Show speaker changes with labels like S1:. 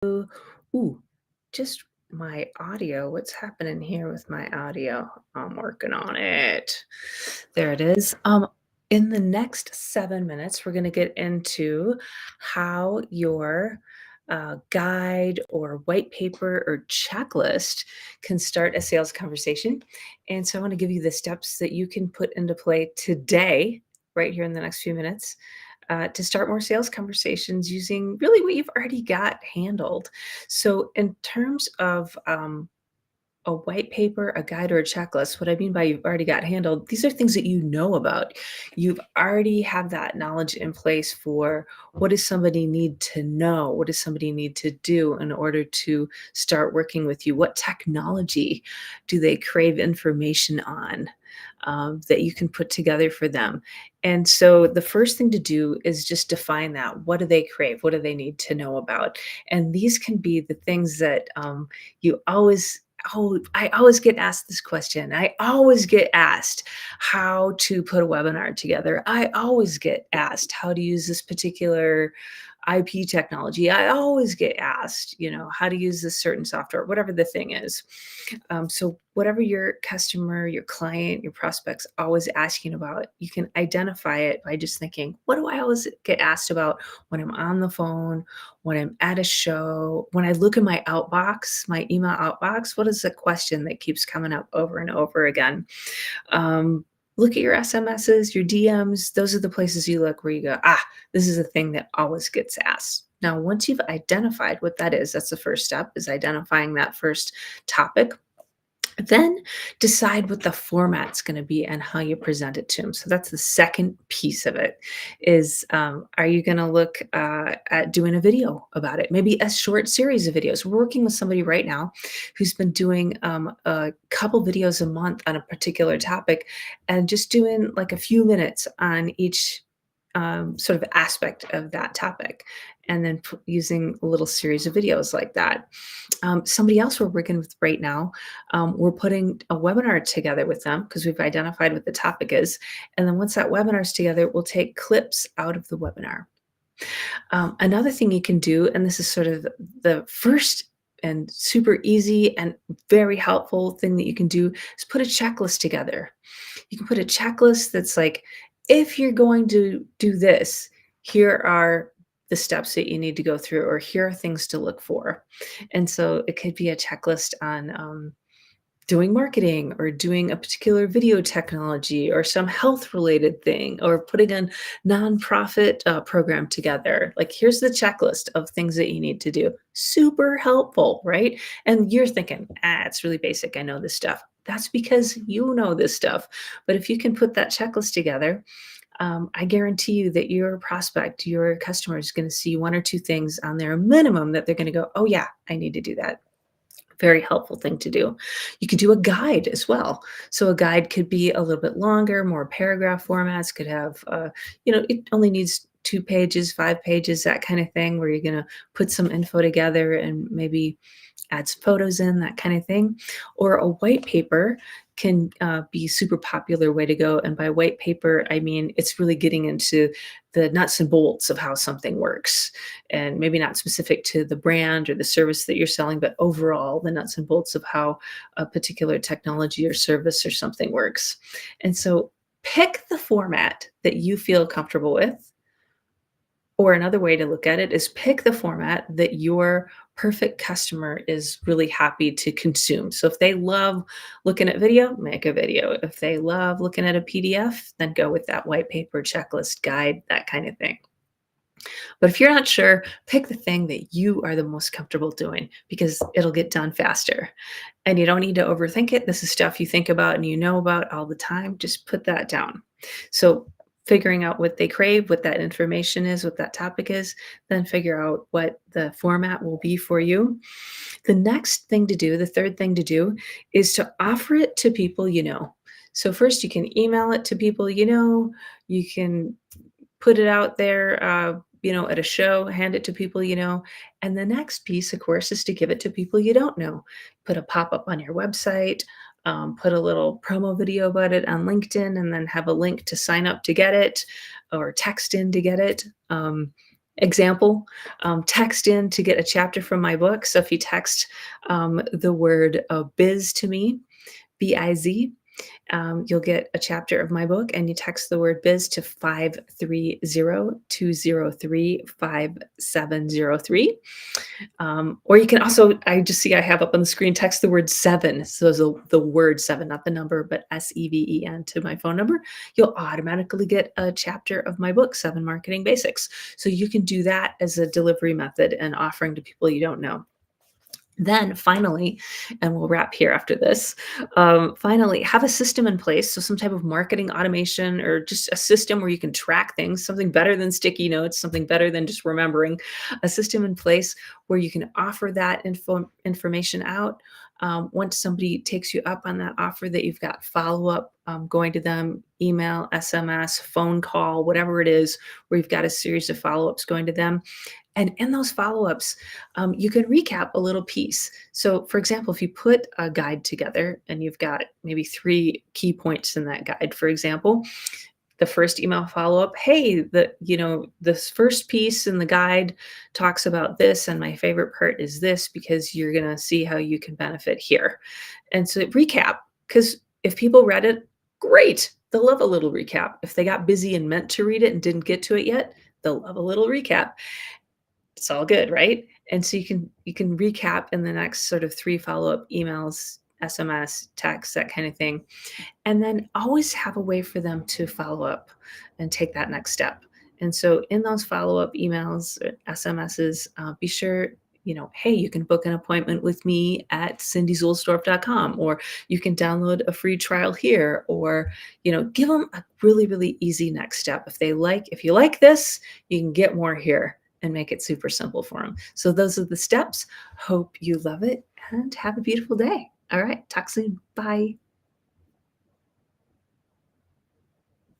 S1: Ooh, just my audio. What's happening here with my audio? I'm working on it. There it is. In the next 7 minutes, we're going to get into how your guide or white paper or checklist can start a sales conversation. And so I want to give you the steps that you can put into play today, right here in the next few minutes, to start more sales conversations using really what you've already got handled. So, in terms of a white paper, a guide, or a checklist, what I mean by you've already got handled, these are things that you know about. You've already have that knowledge in place for what does somebody need to know? What does somebody need to do in order to start working with you? What technology do they crave information on? That you can put together for them. And so the first thing to do is just define that. What do they crave? What do they need to know about? And these can be the things that you always. Oh, I always get asked this question. I always get asked how to put a webinar together. I always get asked how to use this particular IP technology. I always get asked, how to use this certain software, whatever the thing is. So, whatever your customer, your client, your prospects always asking about, you can identify it by just thinking, what do I always get asked about when I'm on the phone, when I'm at a show, when I look in my outbox, my email outbox? What is the question that keeps coming up over and over again? Look at your SMSs, your DMs. Those are the places you look where you go, this is a thing that always gets asked. Now, once you've identified what that is, that's the first step, is identifying that first topic. Then decide what the format's going to be and how you present it to them. So that's the second piece of it. Is are you going to look at doing a video about it? Maybe a short series of videos. We're working with somebody right now who's been doing a couple videos a month on a particular topic, and just doing like a few minutes on each sort of aspect of that topic, and then using a little series of videos like that. Somebody else we're working with right now, we're putting a webinar together with them because we've identified what the topic is. And then once that webinar is together, we'll take clips out of the webinar. Another thing you can do, and this is sort of the first and super easy and very helpful thing that you can do, is put a checklist together. You can put a checklist that's like, if you're going to do this, here are the steps that you need to go through, or here are things to look for. And so it could be a checklist on doing marketing, or doing a particular video technology, or some health related thing, or putting a nonprofit program together. Like, here's the checklist of things that you need to do. Super helpful, right? And you're thinking, it's really basic. I know this stuff. That's because you know this stuff. But if you can put that checklist together, I guarantee you that your prospect, your customer, is going to see one or two things on there minimum that they're going to go, oh, yeah, I need to do that. Very helpful thing to do. You could do a guide as well. So a guide could be a little bit longer, more paragraph formats, could have, it only needs 2 pages, 5 pages, that kind of thing, where you're going to put some info together and maybe add some photos in, that kind of thing. Or a white paper can be super popular way to go. And by white paper, I mean, it's really getting into the nuts and bolts of how something works, and maybe not specific to the brand or the service that you're selling, but overall the nuts and bolts of how a particular technology or service or something works. And so pick the format that you feel comfortable with. Or another way to look at it is pick the format that your perfect customer is really happy to consume. So if they love looking at video, make a video. If they love looking at a PDF, then go with that white paper, checklist, guide, that kind of thing. But if you're not sure, pick the thing that you are the most comfortable doing, because it'll get done faster. And you don't need to overthink it. This is stuff you think about and you know about all the time. Just put that down. So figuring out what they crave, what that information is, what that topic is, then figure out what the format will be for you. The next thing to do, the third thing to do, is to offer it to people you know. So first you can email it to people you know. You can put it out there, at a show, hand it to people you know. And the next piece, of course, is to give it to people you don't know. Put a pop up on your website, put a little promo video about it on LinkedIn, and then have a link to sign up to get it, or text in to get it. Example, text in to get a chapter from my book. So if you text the word biz to me, BIZ, you'll get a chapter of my book and you text the word biz to 530-203-5703. Or you can also, I just see I have up on the screen, text the word seven. So the word seven, not the number, but SEVEN to my phone number. You'll automatically get a chapter of my book, Seven Marketing Basics. So you can do that as a delivery method and offering to people you don't know. Then finally, and we'll wrap here after this, finally, have a system in place. So some type of marketing automation or just a system where you can track things, something better than sticky notes, something better than just remembering, a system in place where you can offer that information out. Once somebody takes you up on that offer, that you've got follow up going to them, email, SMS, phone call, whatever it is, where you've got a series of follow ups going to them. And in those follow-ups, you can recap a little piece. So, for example, if you put a guide together and you've got maybe 3 key points in that guide, for example, the first email follow-up, "Hey, this first piece in the guide talks about this, and my favorite part is this because you're gonna see how you can benefit here." And so recap, because if people read it, great, they'll love a little recap. If they got busy and meant to read it and didn't get to it yet, they'll love a little recap. It's all good, right? And so you can recap in the next sort of 3 follow-up emails, SMS, text, that kind of thing, and then always have a way for them to follow up and take that next step. And so in those follow-up emails, SMSs, be sure, hey, you can book an appointment with me at cindyzulsdorf.com, or you can download a free trial here, or, give them a really, really easy next step. If you like this, you can get more here and make it super simple for them. So those are the steps. Hope you love it and have a beautiful day. All right. Talk soon. Bye.